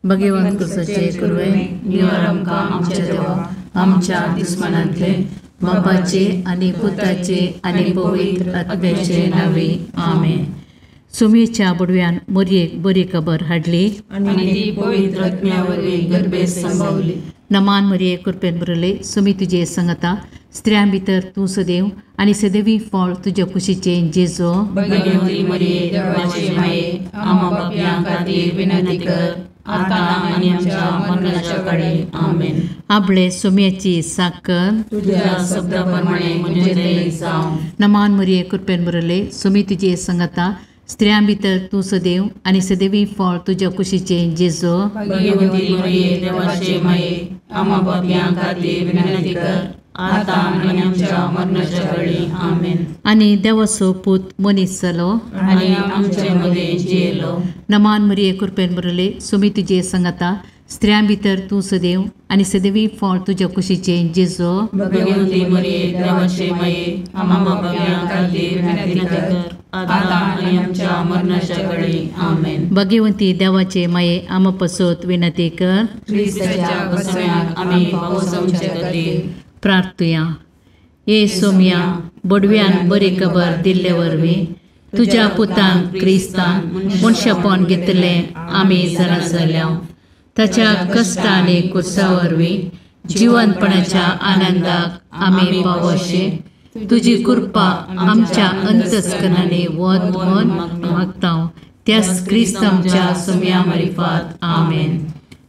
भगवंत कृपेचे कुरवे निवार आमकां आमच्या देवा आमच्या दुस्मनांतले बापाचे आनी पुताचे आनी पवित्र आत्म्याचे नावे आमेन. सुमेच्या बुडव्यान मोरयेक बरी खबर हाडली आनी ती पवित्र आत्म्यावरवीं गर्भेस संभवली. नमान मरिये कृपेन बरले सुमी तुजे संगता स्त्रियां भितर तूं सदैव आनी सदैवी फळ तुज्या कुशीचे जेजो. भगवंती मरिये देवाचे माये आम्हा पापयां खातीर विनंती कर आता आनी आमच्या मरणाच्या काळी आमेन. आपले सुम्याची साकर तुझ्या शब्दाप्रमाणे म्हणजे ते जावं. नमान मरिये कृपेन बरले सुमी तुजे संगता स्त्रियां भितर तूं सदैव आनी सदैवी फळ तुज्या कुशीचे जेजो. भगवंती मरिये देवाचे माये आम्हा पापयां खातीर विनंती कर आता आनी आमच्या मरणाच्या काळी आमेन. आनी देवाचो पूत मनीस जालो आनी आमचे मदे जियेलो. नमान मरिये कृपेन बरले सुमी तुजे संगता स्त्रियां भितर तूं सदैव आनी सदैवी फळ तुज्या कुशीचे जेजो. भगवंती मरिये देवाचे माये आम्हा पापयां खातीर विनंती कर आता आनी आमच्या मरणाच्या काळी आमेन. भगवंती देवाचे माये आम पसोत विनंती कर. ख्रिस्ताच्या बसव्याक आमी पावसावचे खातीर प्रार्थुया. ये सोम्या बडव्यान बरी खबर दिल्ले वरवीं तुज्या पुतान क्रिस्तान मनशापण घेतले आमी जरा जाल्या ताच्या कश्ट आनी कुर्सा वरवीं जिवंतपणाच्या आनंदाक आमी पावोशे तुजी कृपा आमच्या अंतस्करणाने वत मन मागता त्याच क्रिस्त आमच्या सोम्या मार्फत आमेन.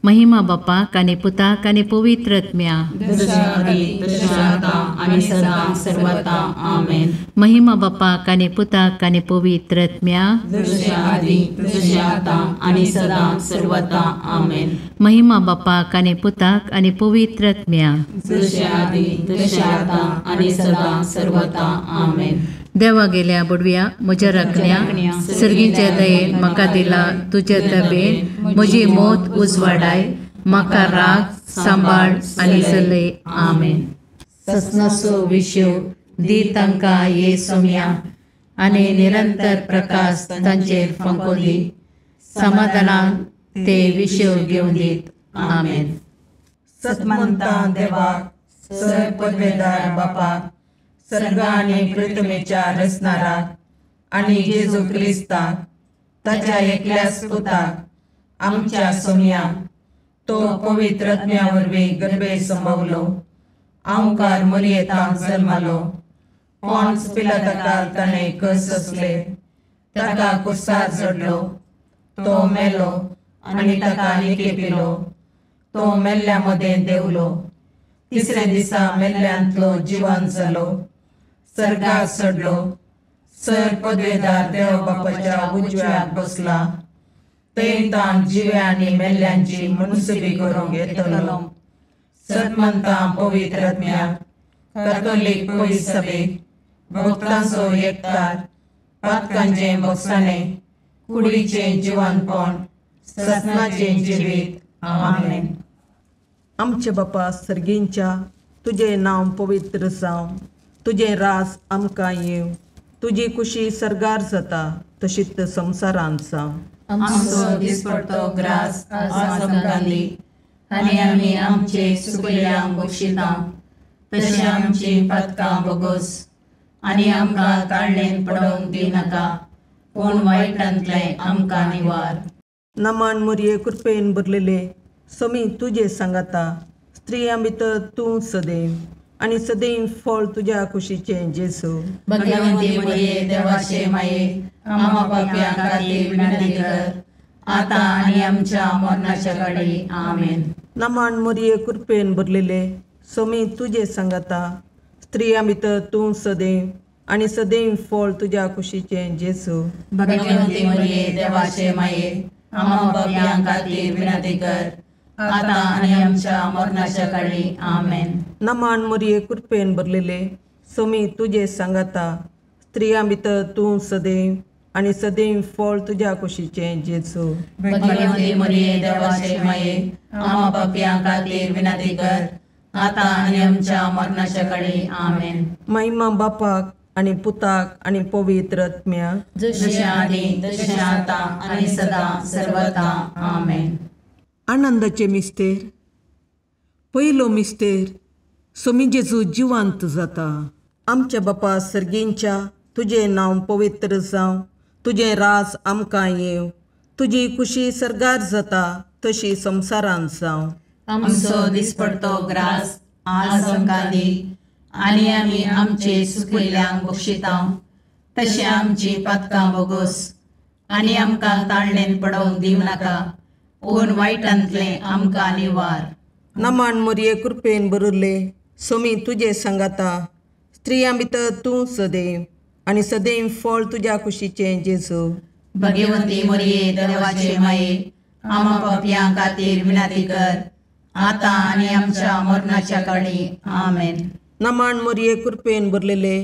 महिमा बापाक आनी पुताक आनी पवित्र आत्म्या जशा आदी तशा आता आनी सदां सर्वदा आमेन. महिमा बापाक आनी पुताक आनी पवित्र आत्म्या जशा आदी तशा आता आनी सदां सर्वदा आमेन. महिमा बापाक आनी पुताक आनी पवित्र आत्म्या जशा आदी तशा आता आनी सदां सर्वदा आमेन. देवा गेल्या बुडव्या म्हज्या राखण्या सर्गीच्या दयेन म्हाका दिला तुज्या तबेन म्हजी मोत उजवाडाय म्हाका राग सांबाळ आनी चलय आमेन. ससनाचो विशो दी तांकां ये सोम्या आनी निरंतर प्रकाश तांचेर फंकोन दी समाधानान ते विशो घेवन दीत आमेन. सतमंता देवाक सर पदवेदार बापाक सर्ग आनी पृथ्वीच्या रचणाराक आनी जेजू क्रिस्ताक ताच्या एकल्याच पुताक आमच्या सोम्या तो पवित्र आत्म्या वरवीं गर्भे संभवलो आमकां मरियेंत जल्मालो. पोंच पिलाताकाल ताणें कस असले ताका कुर्सार चडलो तो मेलो आनी ताका निकेपिलो तो मेल्ल्या मदें देवलो. तिसरे दिसा मेल्ल्यांतलो जिवंत जालो सर्गाक चडलो सर पदवेदार देव बापाच्या उजव्याक बसला. थंय ताण जिव्या आनी मेल्ल्यांची मनसुबी करूंक येतलो. सतमंतां पवित्र आत्म्याक कातोलीक पयस सभेक भक्तांचो एकठार पातकांचें बगसाणें कुडीचें जिवंतपण सतनाचें जिवीत आमेन. आमचे बापा सर्गींच्या तुझे नांव पवित्र जावं तुझे रास आमकां येव तुजी कुशी सर्गार जाता तशीच संवसारांत जावं. आमचो दिसपडटो ग्रास आज आमकां दी आनी आमी आमचे सुकल्यांक बक्षिता तशें आमची पातकां बोगोस आनी आमकां काळणेन पडोवंक दिनाका पूण वायटांतले आमकां निवार. नमान मरिये कृपेन भरलेले समी तुजे सांगाता स्त्रियां भितर तूं सदैव आनी सदैव फळ तुज्या कुशीचें जेजू. भगवंती मरिये देवाचे माये आम्हा पापयां खातीर विनंती कर आता आनी आमच्या मरणाच्या काळी आमेन. नमान मरिये कृपेन भरलेले समी तुजे सांगाता स्त्रियां भितर तूं सदैव आनी सदैव फळ तुज्या कुशीचें जेजू. भगवंती मरिये देवाचे माये आम्हा पापयां खातीर विनंती कर आता आनी आमच्या मरणाच्या काळी आमेन. नमान मरिये कृपेन भरलेले समी तुजे सांगाता स्त्रियां भितर तूं सदैव आनी सदैव फळ तुज्या कुशीचें जेजू. भगवंती मरिये देवाचे माये आम्हा पापयां खातीर विनंती कर आता आनी आमच्या मरणाच्या काळी आमेन. महिमा बापाक आनी पुताक आनी पवित्र आत्म्याक जशें आदी तशें आता आनी सदां सर्वदा आमेन. आनंदाचे मिस्तेर. पयलो मिस्तेर, सोमी जेजू जिवंत जाता. आमच्या बापा सर्गेंच्या, तुजें नांव पवित्र जावं, तुजें राज आमकां येवं, तुजी कुशी सरगार जाता तशी संवसारांत जावं. आमचो दिसपडतो ग्रास आज आमकां दी, आनी आमी आमचे चुकिल्ल्यांक बक्षितांव, तशें आमची पातकां बोगोस, आनी आमकां ताळणेन पडोवंक दिवं नाका, पूण वायटांतलें आमकां निवार. नमान मोरये कृपेन बरुल्ले, सोमी तुजे सांगाता, स्त्रियां भितर तूं सदैव, आनी सदैव फळ तुज्या कुशीचें जेजू. भगवंती मोरये देवाचे माये, आमा पापयां खातीर विनंती कर, आतां आनी आमच्या मरणाच्या काळी. आमेन. नमान मोरये कृपेन भरलेले,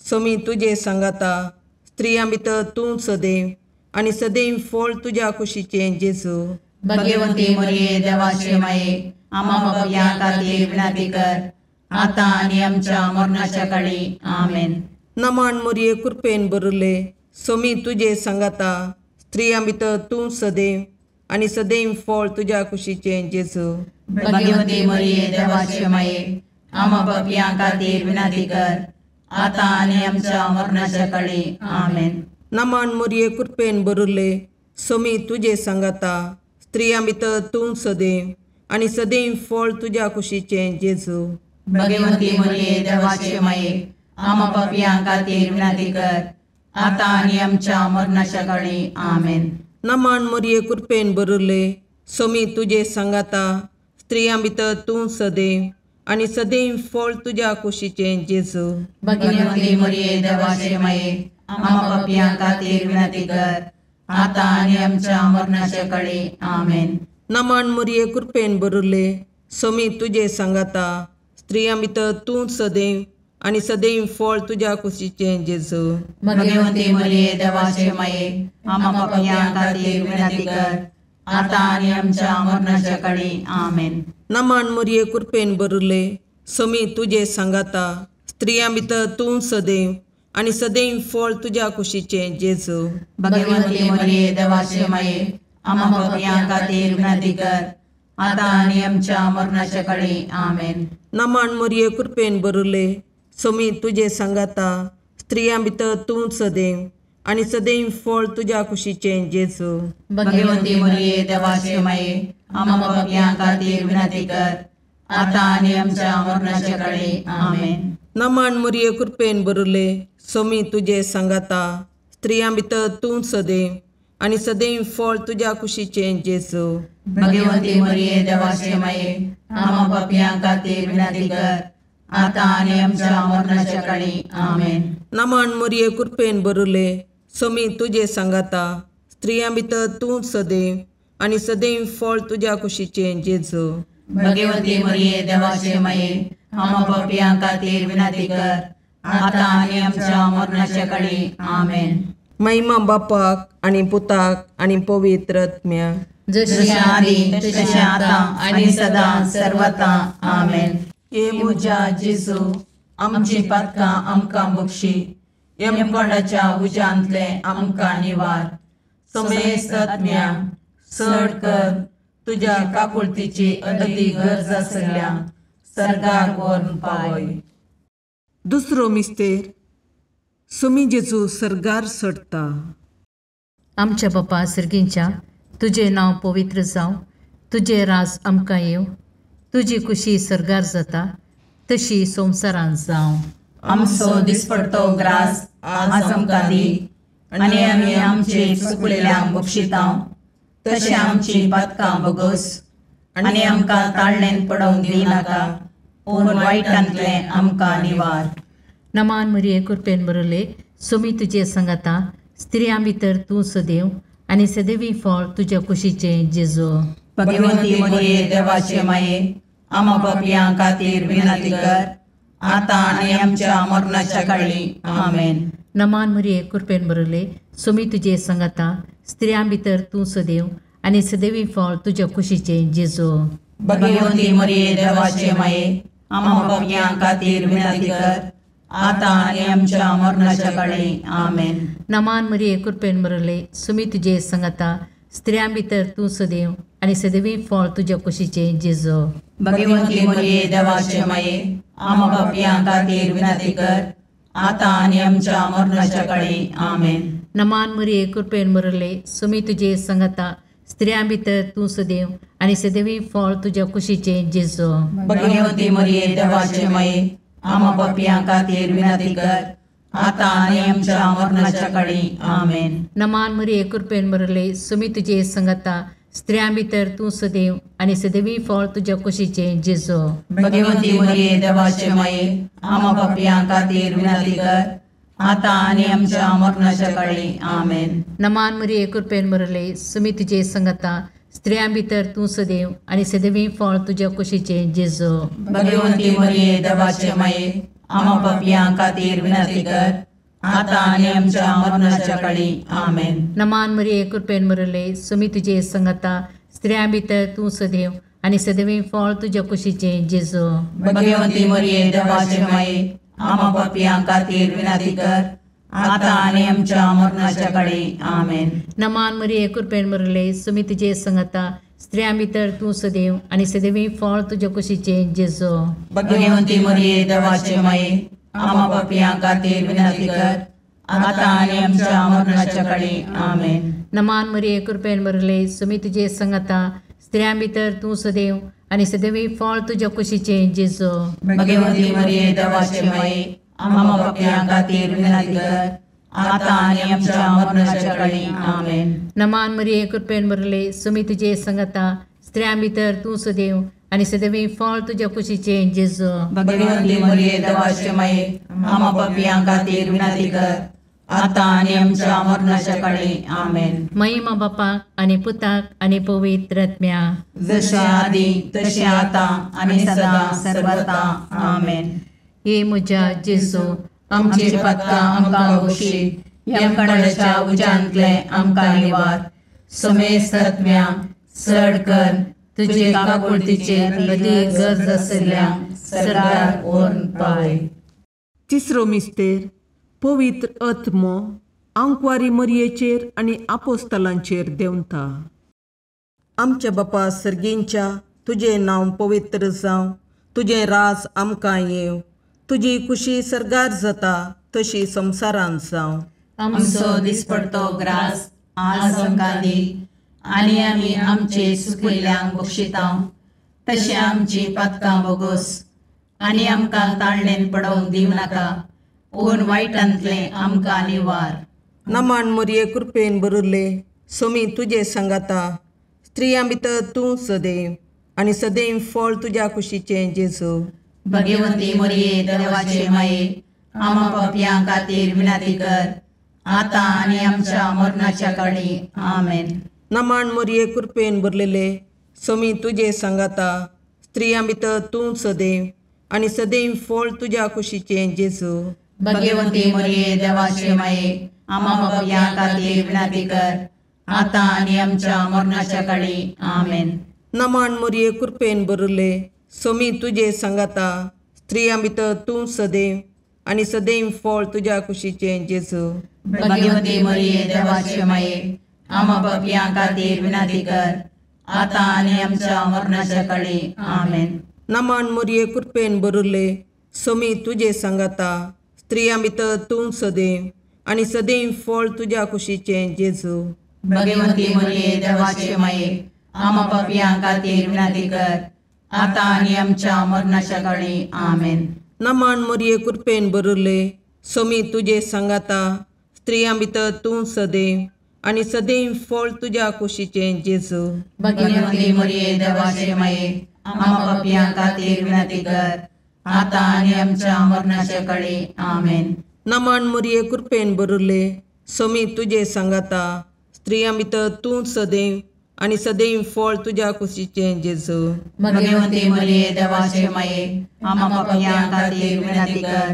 सोमी तुजे सांगाता, स्त्रियां भितर तूं सदैव, आनी सदैव फळ तुज्या कुशीचें जेजू. भगवंती मोरये देवाचे माये, आमा पापयां खातीर विनंती कर, आतां आनी आमच्या मरणाच्या काळी. आमेन. नमान मोरये कृपेन भरले, सोमी तुजे सांगाता, स्त्रियां भितर तूं सदैव, आनी सदैव फळ तुज्या कुशीचें जेजू. भगवंती मोरये देवाचे माये, आमा पापयां खातीर विनंती कर, आतां आनी आमच्या मरणाच्या काळी. आमेन. नमान मोरये कृपेन भरले, सोमी तुजे सांगाता, स्त्रियां भितर तूं सदैव, आनी सदैव फळ तुज्या कुशीचें जेजू. भगवंती मोरये देवाचे माये, आमा पापयां खातीर विनंती कर, आतां आनी आमच्या मरणाच्या काळी. आमेन. नमान मोरये कृपेन भरले, सोमी तुजे सांगाता, स्त्रियां भितर तूं सदैव, आनी सदैव फळ तुज्या कुशीचें जेजू. भगवंती मोरये देवाचे माये, आमा पापयां खातीर विनंती कर, आतां आनी आमच्या मरणाच्या काळी. आमेन. नमान मोरये कृपेन भरले, सोमी तुजे सांगाता, स्त्रियां भितर तूं सदैव, आनी सदैव फळ तुज्या कुशीचें जेजू. भगवंती मोरये देवाचे माये, आमा पापयां खातीर विनंती कर, आतां आनी आमच्या मरणाच्या काळी. आमेन. नमान मोरये कृपेन भरले, सोमी तुजे सांगाता, स्त्रियां भितर तूं सदैव, आनी सदैव फळ तुज्या कुशीचें जेजू. भगवंती मोरये देवाचे माये, आमा पापयां खातीर विनंती कर, आतां आनी आमच्या मरणाच्या काळी. आमेन. नमान मोरये कृपेन भरले, सोमी तुजे सांगाता, स्त्रियां भितर तूं सदैव, आनी सदैव फळ तुज्या कुशीचें जेजू. भगवंती मोरये देवाचे माये, आमा पापयां खातीर विनंती कर, आतां आनी आमच्या मरणाच्या काळी. आमेन. नमान मोरये कृपेन भरले, सोमी तुजे सांगाता, स्त्रियां भितर तूं सदैव, आनी सदैव फळ तुज्या कुशीचें जेजू. भगवंती मोरये देवाचे माये, आमा पापयां खातीर विनंती कर, आतां आनी आमच्या मरणाच्या काळी. आमेन. नमान मोरये कृपेन भरले, सोमी तुजे सांगाता, स्त्रियां भितर तूं सदैव, आनी सदैव फळ तुज्या कुशीचें जेजू. भगवंती मोरये देवाचे माये, आमा पापयां खातीर विनंती कर, आतां आनी आमच्या मरणाच्या काळी. आमेन. महिमा बापाक आनी पुताक आनी पवित्र आत्म्याक, जशें आदी तशें आतां आनी सदां सर्वता. आमेन. हे म्हज्या जेजू, आमची पातकां आमकां बक्षी, यमकोंडाच्या उज्यांतले आमकां निवार. समेस्त आत्म्या चड कर, तुज्या काकुळतीची अदी गरज आसल्यान सर्गाक व्हरून पावय. दुसरो मिस्तेर, सोमी जेजू सर्गार सडटा. आमच्या बापा सर्गींच्या, तुजें नांव पवित्र जावं, तुजें राज आमकां येवं, तुजी कुशी सरगार जाता तशी संवसारांत जावं. आमचो दिसपडतो ग्रास आज आमकां दी, आनी आमी आमचे चुकलेल्यांक बक्षितांव, तशें आमची पातकां बोगोस, आनी आमकां ताळणेन पडोवंक दिवं नाका, पूण वायटांतलें आमकां निवार. नमान मोरये कृपेन भरले, सोमी तुजे सांगाता, स्त्रियां भितर तूं सदैव, आनी सदैवी फळ तुज्या कुशीचें जेजू. भगवंती मोरये देवाचे माये, आमा पापयां खातीर विनंती कर, आतां आनी आमच्या मरणाच्या काळी. आमेन. नमान मोरये कृपेन भरले, सोमी तुजे सांगाता, स्त्रियां भितर तूं सदैव, आनी सदैवी फळ तुज्या कुशीचें जेजू. भगवंती मोरये देवाचे माये, आमा पापयां खातीर विनंती कर, आतां आनी आमच्या मरणाच्या काळी. आमेन. नमान मोरये कृपेन भरले, सोमी तुजे सांगाता, स्त्रियां भितर तूं सदैव, आणि सदैवी फळ तुझ्या कुशीचे जेजू. भगवंती मरिये देवाचे माये, आम्हा पापियां खातीर विनंती कर, आता आणि आमच्या मरणाच्या काळी. आमेन. नमान मरिये कृपेन बरले, सुमी तुझे संगता, स्त्रियां भितर तू सदैव आणि सदैवी फळ तुझ्या कुशीचे जेजू. भगवंती मरिये देवाचे माये, आम्हा पापियां खातीर विनंती कर, आता आणि आमच्या मरणाच्या काळी. आमेन. नमान मरिये कृपेन बरले, सुमी तुझे संगता, स्त्रियां भितर तू सदैव आणि सदैवी फळ तुझ्या कुशीचे जेजू. भगवंती मरिये देवाचे माये, आम्हा पापियां खातीर विनंती कर, आता आणि आमच्या मरणाच्या काळी. आमेन. नमान मरिये कृपेन बरले, सुमी तुझे संगता, स्त्रियां भितर तू सदैव आणि सदैवी फळ तुझ्या कुशीचे जेजू. भगवंती मरिये देवाचे माये, आम्हा पापियां खातीर विनंती कर, आता आणि आमच्या मरणाच्या काळी. आमेन. नमान मरिये कृपेन बरले, सुमी तुझे संगता, स्त्रियां भितर तू सदैव आणि सदैवी फळ तुझ्या कुशीचे जेजू. भगवंती मरिये देवाचे माये, आम्हा पापियां खातीर विनंती कर, आता आणि आमच्या मरणाच्या काळी. आमेन. नमान मरिये कृपेन बरले, सुमी तुझे संगता, स्त्रियां भितर तू सदैव आणि सदैवी फळ तुझ्या कुशीचे जेजू. भगवंती मरिये देवाचे माये, आम्हा पापियां खातीर विनंती कर, आता आणि आमच्या मरणाच्या काळी. आमेन. नमान मरिये कृपेन बरले, सुमी तुझे संगता, स्त्रियां भितर तू सदैव आणि सदैवी फळ तुझ्या कुशीचे जेजू. भगवंती मरिये देवाचे माये, आम्हा पापियां खातीर विनंती कर, आता आणि आमच्या मरणाच्या काळी. आमेन. नमान मरिये कृपेन बरले, सुमी तुझे संगता, स्त्रियां भितर तू सदैव आणि सदैवी फळ तुझ्या कुशीचे जेजू. भगवंती मरिये देवाचे माये, आम्हा पापियां खातीर विनंती कर, आता आणि आमच्या मरणाच्या काळी. आमेन. महिमा बापाक आणि पुताक आणि पवित्र आत्म्या, जसे आधी तसे आता आणि सदा सर्वदा. आमेन. हे म्हज्या जेजू, आमची पत्कां आमकां बक्षी, यमकणाच्या उजांतले आमकां निवार. समेस्त आत्म्या चड कर, तुजे काकुळतीचेर कधी गरज आसल्यांक सरकार ओन पाय. तिसरो मिस्तेर पवित्र आत्मो आंकवारी मरियेचेर आनी आपोस्तलांचेर देंवता. आमच्या बापा सर्गींच्या, तुजें नांव पवित्र जावं, तुजें राज आमकां येव, तुजी कुशी सरगार जाता तशी संवसारांत जावं. आमचो दिसपडतो ग्रास आज आमकां दी, आनी आमी आमचे सुकयल्यांक बक्षितांव, तशें आमची पातकां बोगोस, आनी आमकां ताळणेन पडोवंक दिवं नाका, पूण वायटांतले आमकां निवार. नमान मरिये कृपेन बरले, सोमी तुजे सांगाता, स्त्रियां भितर तूं सदैव आनी सदैव फळ तुज्या कुशीचें जेजू. भगवंती मरिये देवाचे माये, आम्हा पापियां खातीर विनंती कर, आता आनी आमच्या मरणाच्या काळी. आमेन. नमान मरिये कृपेन बरलेले, सोमी तुजे सांगाता, स्त्रियां भितर तूं सदैव आनी सदैव फळ तुज्या कुशीचें जेजू. भगवंती मरिये देवाचे माये, आम्हा पापियां खातीर विनंती कर, आता आनी आमच्या मरणाच्या काळी. आमेन. नमान मरिये कृपेन बरले, सोमी तुजे सांगाता, स्त्रियां भितर तूं सदैव आनी सदैव फळ तुज्या कुशीचें जेजू. भगवंती मरिये देवाचे माये, आम्हा पापियां खातीर विनंती कर, आता आनी आमच्या मरणाच्या काळी. आमेन. नमान मरिये कृपेन बरले, सोमी तुजे सांगाता, स्त्रियां भितर तूं सदैव आनी सदैव फळ तुज्या कुशीचें जेजू. भगवंती मरिये देवाचे माये, आम्हा पापियां खातीर विनंती कर, आता आनी आमच्या मरणाच्या काळी. आमेन. नमान मरिये कृपेन बरले, सोमी तुजे सांगाता, स्त्रियां भितर तूं सदैव आनी सदैव फळ तुज्या कुशीचें जेजू. भगवंती मरिये देवाचे माये, आम्हा पापियां खातीर विनंती कर, आता आनी आमच्या मरणाच्या काळी. आमेन. नमान मरिये कृपेन बरले, सोमी तुजे सांगाता, स्त्रियां भितर तूं सदैव आनी सदैव फळ तुज्या कुशीचें जेजू. भगवंती मरिये देवाचे माये, आम्हा पापियां खातीर विनंती कर,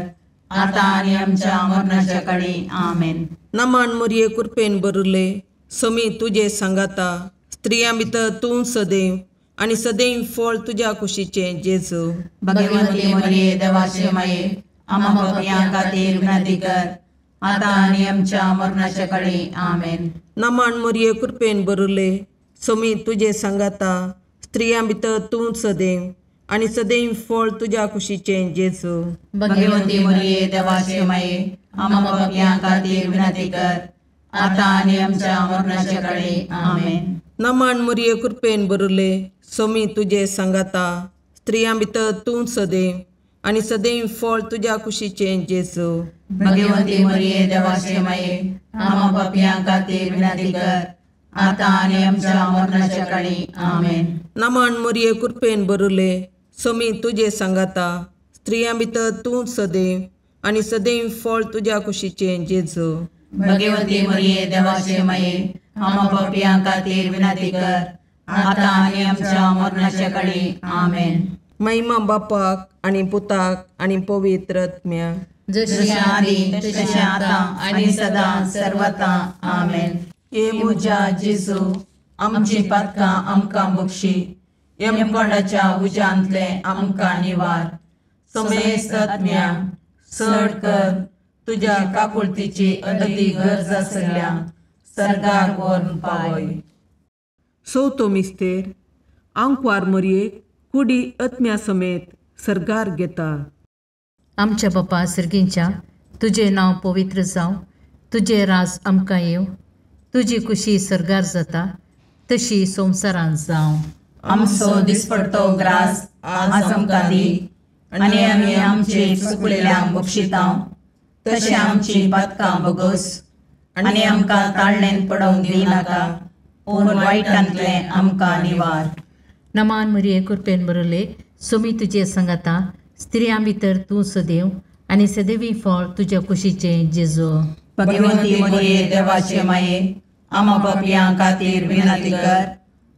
आता आनी आमच्या मरणाच्या काळी. आमेन. नमान मरिये कृपेन बरले, सोमी तुजे सांगाता, स्त्रियां भितर तूं सदैव आनी सदैव फळ तुज्या कुशीचें जेजू. भगवंती मरिये देवाचे माये, आम्हा पापियां खातीर विनंती कर, आता आनी आमच्या मरणाच्या काळी. आमेन. नमान मरिये कृपेन बरले, सोमी तुजे सांगाता स्त्रियां भितर तूं सदैव आनी सदैव फळ तुज्या कुशीचें जेजू. भगवंती मरिये देवाचे माये आम्हा पापयां खातीर विनंती कर आता आनी आमच्या मरणाच्या काळी आमेन. नमन मरिये कृपेन बरले सोमी तुजे सांगाता स्त्रियां भितर तूं सदैव आनी सदैव फळ तुज्या कुशीचें जेजू. भगवंती मरिये देवाचे माये आम्हा पापयां खातीर विनंती कर आता आनी आमच्या मरणाच्या काळी आमेन. नमन मरिये कृपेन बरले सोमी तुजे सांगाता स्त्रियां भितर तूं सदैव आनी सदैव फळ तुज्या कुशीचें जेजू. भगवंती मरिये देवाचे माये आम्हा पापयां खातीर विनंती कर आता आनी आमच्या मरणाच्या काळी आमेन. महिमा बापाक आनी पुताक आनी पवित्र आत्म्याक, जशी आदी तशी आता आणि सदा सर्वता आमेन. ये मुजा जेजू आमची पातकां आमकां बक्षी, यमकोंडाच्या उज्यांतले आमकां निवार. समेस्त आत्म्या चड कर तुज्या काकुळतीची अदी गरज आसल्या सर्गाक व्हरून पावय. चवथो मिस्तेर आंकवार मरयेक कुडी आत्म्या समेत सर्गार घेता. आमच्या बापा सर्गींच्या तुजें नांव पवित्र जावं, तुजें राज आमकां येवं, तुजी कुशी सर्गार जाता तशी संवसारांत जावं. आमचो दिसपडटो ग्रास आज आमकां दी आनी आमी आमचे चुकलेल्यांक बक्षितांव, तशें आमची पातकां बोगोस आनी आमकां ताळणेन पडोवंक दिनाका, पूण वायटांतले आमकां निवार. नमान मरिये कृपेन बरले सोमी तुजे सांगाता स्त्रियां भितर तूं सदैव आनी सदैवी फळ तुज्या कुशीचें जेजू. भगवंती मरिये देवाचे माये आम्हा पापयां खातीर विनंती कर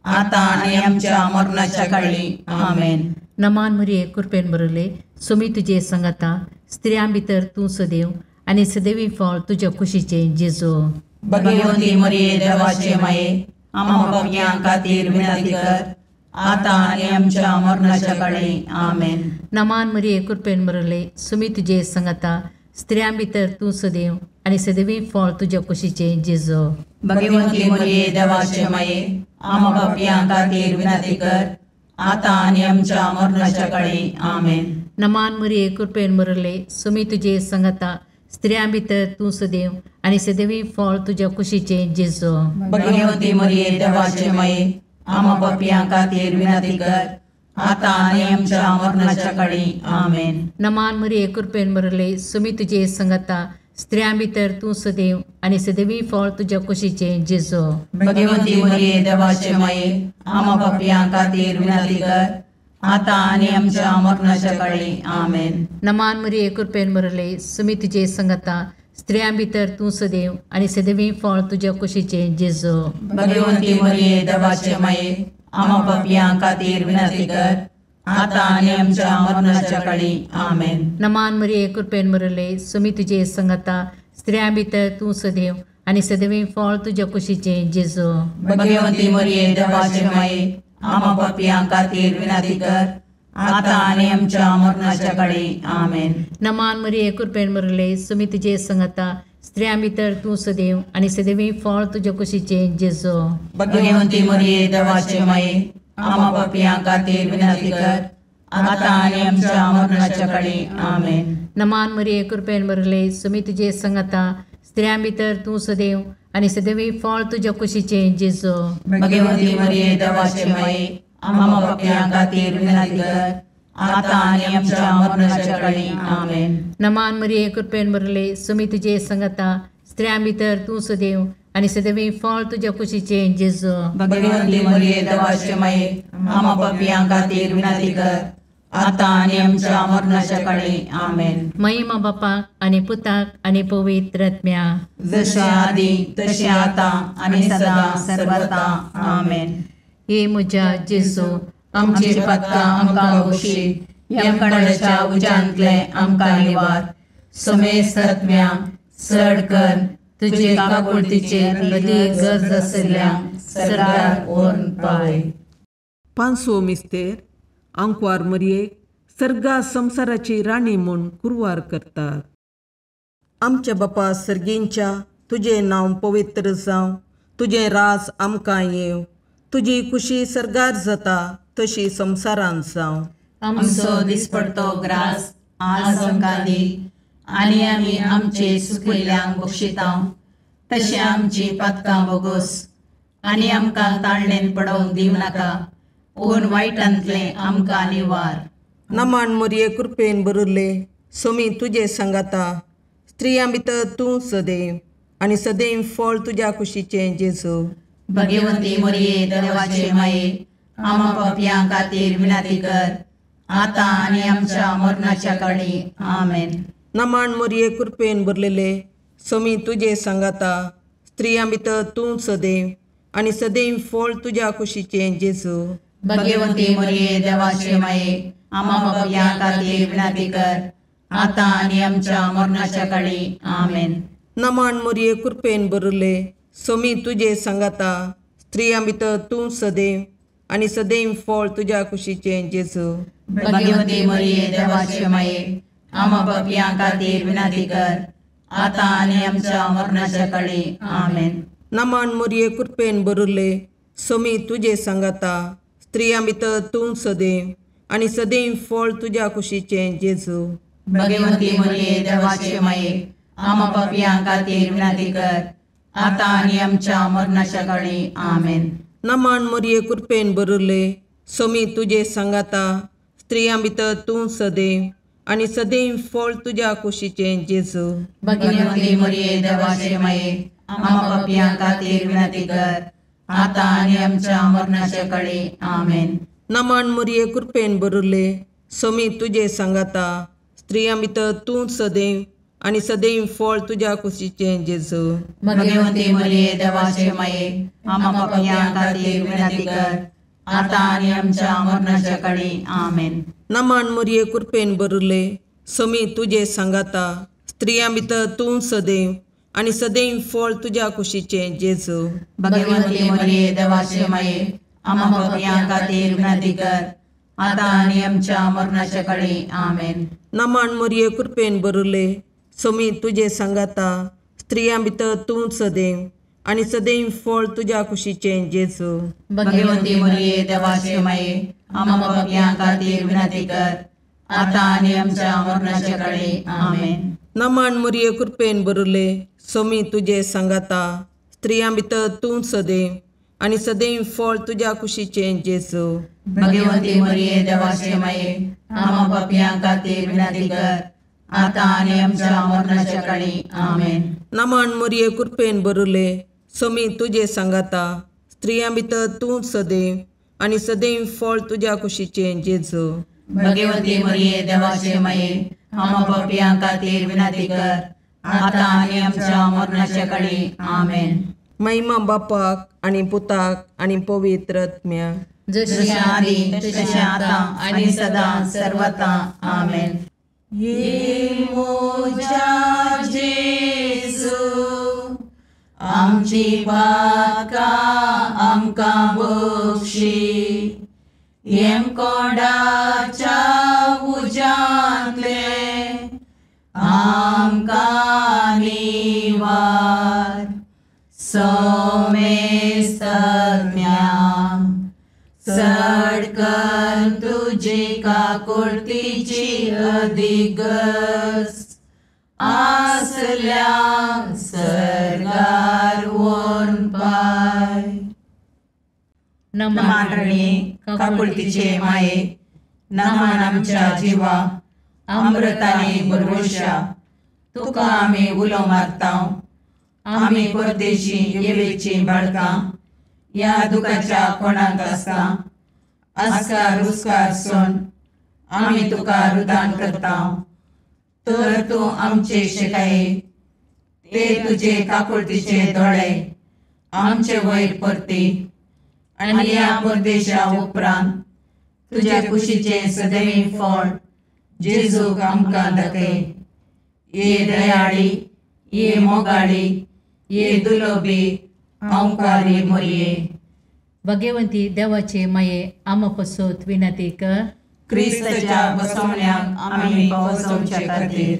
आता आनी आमच्या मरणाच्या काळी आमेन. नमान मरिये कृपेन बरले सोमी तुजे सांगाता स्त्रियां भितर तूं सदैव आनी सदैवी फळ तुज्या कुशीचें जेजू. भगवंती मरिये देवाचे माये आम्हा पापयां खातीर विनंती कर आता आनी आमच्या मरणाच्या काळी आमेन. नमान मरिये कृपेन बरले सोमी तुजे सांगाता स्त्रियां भितर तूं सदैव आनी सदैवी फळ तुज्या कुशीचें जेजू. भगवंती मरिये देवाचे माये आम्हा पापयां खातीर विनंती कर आता आनी आमच्या मरणाच्या काळी आमेन. नमान मरिये कृपेन बरले सोमी तुजे सांगाता स्त्रियां भितर तूं सदैव आनी सदैवी फळ तुज्या कुशीचें जेजू. भगवंती मरिये देवाचे माये आम्हा पापयां खातीर विनंती कर आता आनी आमच्या मरणाच्या काळी आमेन. नमान मरिये कृपेन बरले सोमी तुजे सांगाता स्त्रियां भितर तूं सदैव आनी सदैवी फळ तुज्या कुशीचें जेजू. भगवंती मरिये देवाचे माये आम्हा पापयां खातीर विनंती कर आता आनी आमच्या मरणाच्या काळी आमेन. नमान मरिये कृपेन बरले सोमी तुजे सांगाता स्त्रियां भितर तूं सदैव आनी सदैवी फळ तुज्या कुशीचें जेजू. भगवंती मरिये देवाचे माये आम्हा पापयां खातीर विनंती कर आता आनी आमच्या मरणाच्या काळी आमेन. नमान मरिये कृपेन बरले सोमी तुजे सांगाता स्त्रियां भितर तूं सदैव आनी सदैवी फळ तुज्या कुशीचें जेजू. भगवंती मरिये देवाचे माये आम्हा पापयां खातीर विनंती कर आता आनी आमच्या मरणाच्या काळी आमेन. नमान मरिये कृपेन बरले सोमी तुजे सांगाता स्त्रियां भितर तूं सदैव आनी सदैवी फळ तुज्या कुशीचें जेजू. भगवंती मरिये देवाचे माये आम्हा पापयां खातीर विनंती कर आता आनी आमच्या मरणाच्या काळी आमेन. नमान मरिये कृपेन बरले सोमी तुजे सांगाता स्त्रियां भितर तूं सदैव आनी सदैवी फळ तुज्या कुशीचें जेजू. भगवंती मरिये देवाचे माये आम्हा पापयां खातीर विनंती कर आता आनी आमच्या मरणाच्या काळी आमेन. नमान मरिये कृपेन बरले सोमी तुजे सांगाता स्त्रियां भितर तूं सदैव आनी सदैवी फळ तुज्या कुशीचें जेजू. भगवंती मरिये देवाचे माये आम्हा पापयां खातीर विनंती कर आता आनी आमच्या मरणाच्या काळी आमेन. महिमा बापाक आनी पुताक आनी पवित्र आत्म्याक, जशे आदी तशे आता आनी सदा सर्वता आमेन. हे म्हज्या जेजू आमची पातकां आमकां बक्षी, यमकोंडाच्या उज्यांतले आमकां निवार. समेस्त आत्म्या चड कर तुजे काकुळतीचे अदीक गरज आसल्यांक सर्गार व्हरून पावय. पांचवो मिस्तेर आंकवार मरयेक सर्गा संवसाराची राणी म्हूण कुरवार करतात. आमच्या बापा सर्गींच्या तुजें नांव पवित्र जावं, तुजें राज आमकां येवं, तुजी कुशी सरगार जाता तशी संवसारांत जावं. आमचो दिसपडतो ग्रास आज आमकां दी, आनी आमी आमचे सुकिल्ल्यांक बक्षितांव. तशें आमची पातकां बोगोस, आनी आमकां ताळणेन पडोवंक दिव नाका, पूण वायटांतलें आमकां निवार. नमान मोरये कृपेन बरिल्ले सोमी तुजे सांगाता, स्त्रियां भितर तूं सदैव, आनी सदैव फळ तुज्या कुशीचें जेजू. भगवंती मोरये देवाचे माये, आमा पापयां खातीर विनंती कर, आतां आनी आमच्या मरणाच्या काळी. आमेन. नमान मोरये कृपेन बरलेले सोमी तुजे सांगाता, स्त्रियां भितर तूं सदैव, आनी सदैव फळ तुज्या कुशीचें जेजू. भगवंती मोरये देवाचे माये, आमा पापयां खातीर विनंती कर, आतां आनी आमच्या मरणाच्या काळी. आमेन. नमान मोरये कृपेन बरले सोमी तुजे सांगाता, स्त्रियां भितर तूं सदैव, आनी सदैव फळ तुज्या कुशीचें जेजू. भगवंती मोरये देवाचे माये, आमा पापयां खातीर विनंती कर, आतां आनी आमच्या मरणाच्या काळी. आमेन. नमान मोरये कृपेन बरले सोमी तुजे सांगाता, स्त्रियां भितर तूं सदैव, आनी सदैव फळ तुज्या कुशीचें जेजू. भगवंती मोरये देवाचे माये, आमा पापयां खातीर विनंती कर, आतां आनी आमच्या मरणाच्या काळी. आमेन. नमान मोरये कृपेन बरले सोमी तुजे सांगाता, स्त्रियां भितर तूं सदैव, आनी सदैव फळ तुज्या कुशीचें जेजू. भगवंती मोरये देवाचे माये, आमा पापयां खातीर विनंती कर, आतां आनी आमच्या मरणाच्या काळी. आमेन. नमान मोरये कृपेन बरले सोमी तुजे सांगाता, स्त्रियां भितर तूं सदैव, आनी सदैव फळ तुज्या कुशीचें जेजू. भगवंती मोरये देवाचे माये, आमा पापयां खातीर विनंती कर, आतां आनी आमच्या मरणाच्या काळी. आमेन. नमान मोरये कृपेन बरले सोमी तुजे सांगाता, स्त्रियां भितर तूं सदैव, आनी सदैव फळ तुज्या कुशीचें जेजू. भगवंती मोरये देवाचे माये, आमा पापयां खातीर विनंती कर, आतां आनी आमच्या मरणाच्या काळी. आमेन. नमान मोरये कृपेन बरले सोमी तुजे सांगाता, स्त्रियां भितर तूं सदैव, आनी सदैव फळ तुज्या कुशीचें जेजू. भगवंती मोरये देवाचे माये, आमा पापयां खातीर विनंती कर, आतां आनी आमच्या मरणाच्या काळी. आमेन. नमान मोरये कृपेन बरले सोमी तुजे सांगाता, स्त्रियां भितर तूं सदैव, आनी सदैव फळ तुज्या कुशीचें जेजू. भगवंती मोरये देवाचे माये, आमा पापयां खातीर विनंती कर, आतां आनी आमच्या मरणाच्या काळी. आमेन. नमान मोरये कृपेन बरले सोमी तुजे सांगाता, स्त्रियां भितर तूं सदैव, आनी सदैव फळ तुज्या कुशीचें जेजू. भगवंती मोरये देवाचे माये, आमा पापयां खातीर विनंती कर, आतां आनी आमच्या मरणाच्या काळी. आमेन. महिमा बापाक आनी पुताक आनी पवित्र आत्म्याक, जशें आदी तशें आतां आनी सदां सर्वता. आमेन. ये मोजा जेजू, आमची पातकां आमकां बक्षी, येम कोंडाच्या उज्यांतले आमकां निवार. सोमेस्त सडकन तुजी काकुळतीची अधिगस, आसल्या सरगार वोन पाय. नमान रणे काकुळतीचे माये, नमान आमच्या जिवा, अमृताने भरवशा, तुका आमी उलो मारतांव. आमी परदेशी येवेची बाळकां, या दुखाच्या कोणाक आसता, आस्कार रुस्कार सोन आमी तुका रुदान करतांव. तर तूं आमचे शिकाये, ते तुजे काकुळतीचे दोळे आमचे वयर परती, आनी या परदेशा उपरांत तुज्या कुशीचे सदैव फळ जेजूक आमकां दाखय. ये दयाळी, ये मोगाळी, ये दुलोबी, ओंकारी मोरये. भगवंती देवाचे माये, आमा पसोत विनंती कर. क्रिस्ताच्या बसवण्याक आमी पावसोवचे खातीर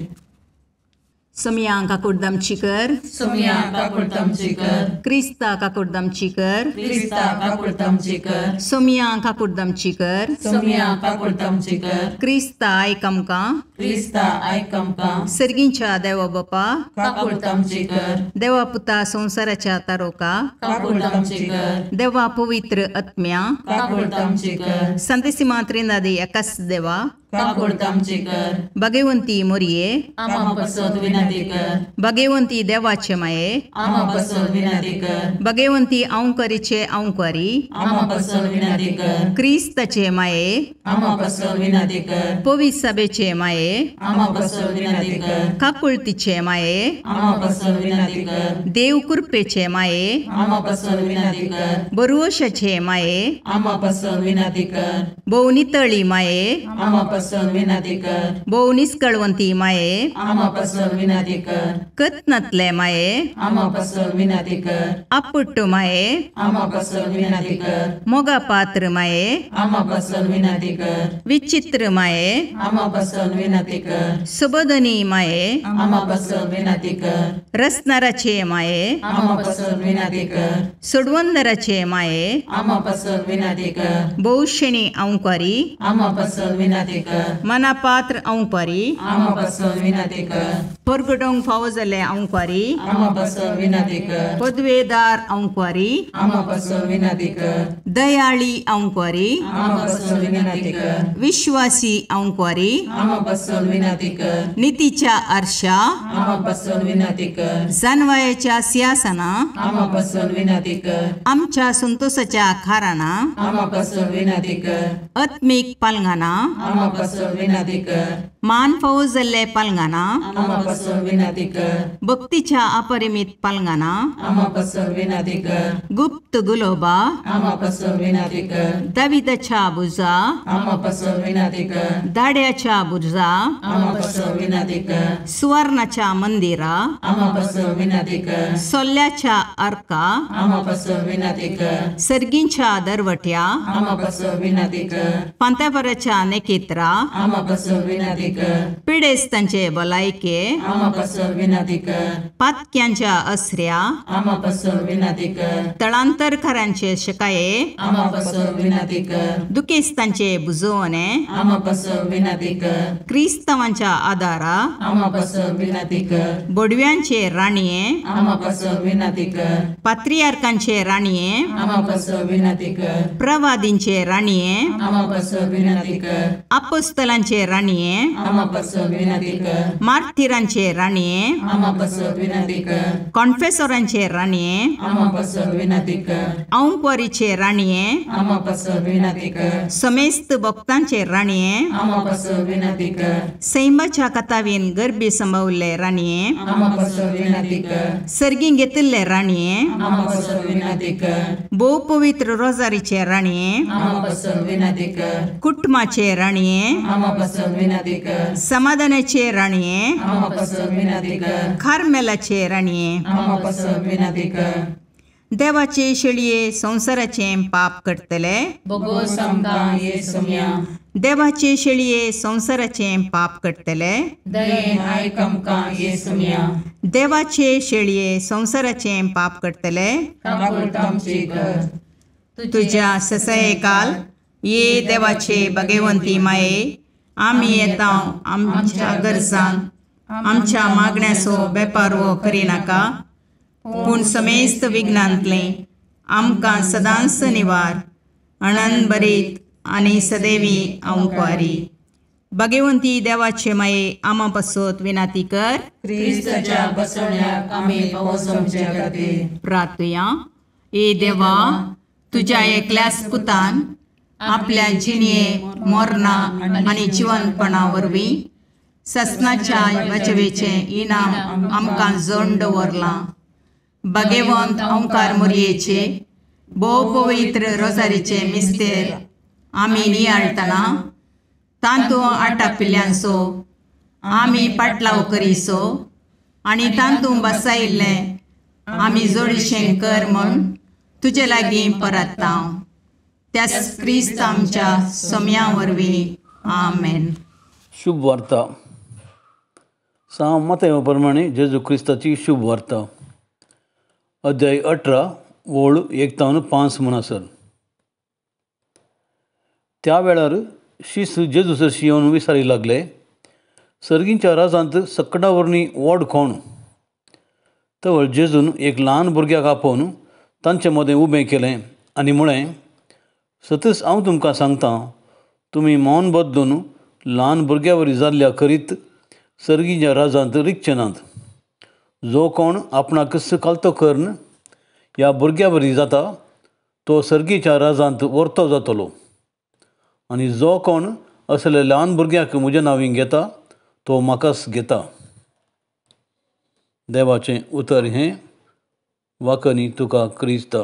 सोमिया काकुर्दमची कर, सोमिया काकुर्दमची कर, क्रिस्ता काकुर्दमची कर, क्रिस्ता काकुर्दमची कर, सोमिया काकुर्दमची कर, सोमिया काकुर्दमची कर, क्रिस्ता आयकमका, क्रिस्ता आयकमका, सर्गींच्या देवा बापा, काकुर्दमची कर, देवा पुता संसाराच्या तारोका, काकुर्दमची कर, देवा पवित्र आत्म्या, काकुर्दमची कर, संतसिमा त्रिनादी एकाच देवा, काकुर्दमची कर, भगवंती मोरिये, आम्हा बसत विनंती कर, भगवंती देवाचे माये, आम्हा बसत विनंती कर, भगवंती औंकरीचे औंकारी, आम्हा बसत विनंती कर, क्रिस्ताचे माये, आम्हा बसत विनंती कर, पवित्र सभेचे माये, आम्हा बसत विनंती कर, काकुळतीचे माये, आम्हा बसत विनंती कर, देव कृपेचे माये, आम्हा बसत विनंती कर, बरुवशाचे माये, आम्हा बसत विनंती कर, बहुनितळी माये, आम्हा बसत विनंती कर, बहुनिष्कळवंती माये, आम्हा बसत विनंती कर, कतनातले माये, आम्हा बसत विनंती कर, अपुट्टू माये, आम्हा बसत विनंती कर, मोगा पात्र माये, आम्हा बसत विनंती कर, विचित्र माये, आम्हा बसत विनंती कर, सुबोधनी माये, आम्हा बसत विनंती कर, रसनाराचे माये, आम्हा बसत विनंती कर, सुडवंदराचे माये, आम्हा बसत विनंती कर, बहुशणी औंकारी, आम्हा बसत विनंती कर, मनापात्र औंकारी, आम्हा बसत विनंती कर, परगडोंग फावो जाल्ले औंकारी, आम्हा बसत विनंती कर, पदवेदार औंकारी, आम्हा बसत विनंती कर, दयाळी औंकारी, आम्हा बसत विनंती कर, विश्वासी औंकारी, आम्हा बसत विनंती कर, नीतीच्या आरशा, आम्हा बसत विनंती कर, जानवायाच्या सिंहासना, आम्हा बसत विनंती कर, आमच्या संतोषाच्या खाराना, आम्हा बसत विनंती कर, आत्मिक पालंगाना, आम्हा बसत विनंती कर, मान फावो जाल्ले पालंगाना, आम्हा बसत विनंती कर, भक्तीच्या अपरिमित पालंगाना, आम्हा बसत विनंती कर, गुप्त गुलोबा, आम्हा बसत विनंती कर, दाविदाच्या बुजा, आम्हा बसत विनंती कर, दाड्याच्या बुजा, आम्हा बसत विनंती कर, सुवर्णाच्या मंदिरा, आम्हा बसत विनंती कर, सोल्ल्याच्या अर्का, आम्हा बसत विनंती कर, सर्गींच्या दरवट्या, आम्हा बसत विनंती कर, पांत्यापराच्या नेकेत्रा, आम्हा बसत विनंती कर, पिडेस्तांचे भलायके, आम्हा बसत विनंती कर, पातक्यांच्या असऱ्या, आम्हा बसत विनंती कर, तळांतरकारांचे शकाये, आम्हा बसत विनंती कर, दुखेस्तांचे बुजवणे, आम्हा बसत विनंती कर, क्रिस्तवांच्या आदारा, आम्हा बसत विनंती कर, बोडव्यांचे राणीये, आम्हा बसत विनंती कर, पात्रियार्कांचे राणीये, आम्हा बसत विनंती कर, प्रवादींचे राणीये, आम्हा बसत विनंती कर, अपोस्तलांचे राणीये, आम्हा बसत विनंती कर, मार्थिरांचे राणीये, आम्हा बसत विनंती कर, कॉन्फेसोरांचे राणीये, आम्हा बसत विनंती कर, औंकवारीचे राणीये, आम्हा बसत विनंती कर, समेस्त भक्तांचे राणीये, आम्हा बसत विनंती कर, सैमाच्या कथावीन गर्भी संभवले राणीये, आम्हा बसत विनंती कर, सर्गीं घेतिल्ले राणीये, आम्हा बसत विनंती कर, बहु पवित्र रोजारीचे राणीये, आम्हा बसत विनंती कर, कुटुंबाचे राणीये, आम्हा बसत विनंती कर, समाधानाचे राणीये, आम्हा बसत विनंती कर, खारमेलाचे राणीये, आम्हा बसत विनंती कर, देवाचे शेळये संसाराचे पाप करतले, बगोस आमकां येसुम्या, देवाचे शेळये संसाराचे पाप करतले, दयेन आयक आमकां येसुम्या, देवाचे शेळये संसाराचे पाप करतले, काकुळट आमची कर, तुझ्या ससये काल ये देवाचे भगवंती माये, आम्ही येता आमच्या गरजांक आमच्या मागण्याचो बेपारवो करिनाका, पूण समेस्त विघ्नांतले आमकां सदांच निवार, आनंद बरीत आनी सदैवी औंकवारी. भगवंती देवाचे माये आमा पासत विनाती कर. क्रिस्ताच्या बसवण्याक आमी पावसमचे खातीर प्रार्थया. ए देवा, तुझ्या एकल्याच पुतान आपल्या जिणये मोरणा आनी जिवंतपणा वरवीं ससनाच्या वाचवेचे इनाम आमकां जोडून दवरलां. भगवंत ओंकार मोरयेचे भोव पवित्र रोजारीचे मिस्तेर आमी नियाळतना तांतूं आटापिल्ल्यांचो आमी पाटलाव करिसो आनी तांतूं बसायिल्लें आमी जोडीशें कर म्हूण तुजे लागीं परतता. त्याच क्रिस्त आमच्या सोम्या वरवीं. आमेन. शुभ वार्ता. सांव मताप्रमाणे जेजू क्रिस्ताची शुभ वार्ता अध्याय 18 ओळ 1-5 म्हणसर. त्या वेळार शिस्त जेजू सरशी येवन विचारी लागले, सर्गींच्या राजांत सकडावरणी व्हड कोण? तवळ जेजून एक ल्हान भुरग्याक आपोवन तांचे मदें उबें केलें आनी म्हळें, सतच हांव तुमकां सांगतां, तुमी मौन बदलून ल्हान भुरग्या वरी जाल्ल्या करीत सर्गीच्या राजांत रिगचे नात. जो कोण आपणाक सुखालतो करून ह्या भुरग्या वरी जाता तो सर्गीच्या राजांत वर्तो जातलो. आनी जो कोण असले ल्हान भुरग्याक म्हज्या नांवीं घेता तो म्हाकाच घेता. देवाचें उतर हें. वाकनी तुका क्रिस्ता.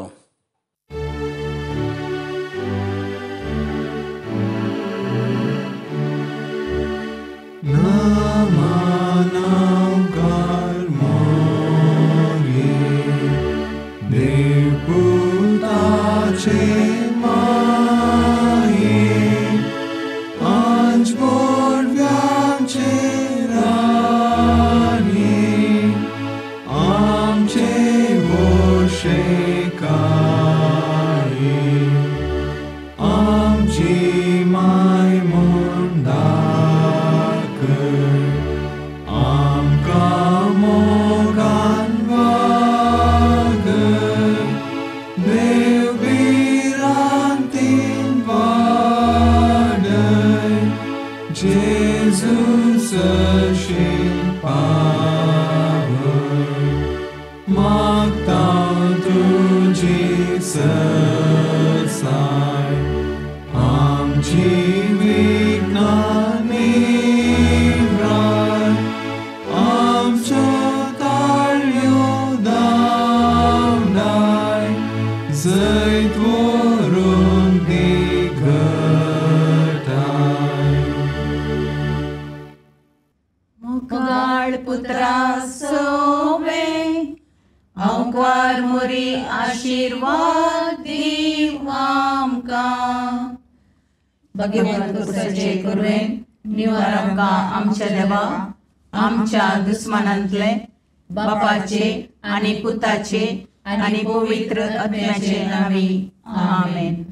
मुगाळ पुत्रा सोवे अंकार मुरी आशीर्वाद दीव आमकां. भगवंत पुरुषाचे करुवेन निवार आमकां आमच्या देवा आमच्या दुस्मनांतले बापाचे आनी पुताचे आनी पवित्र आत्म्याचे नांवी. आमेन.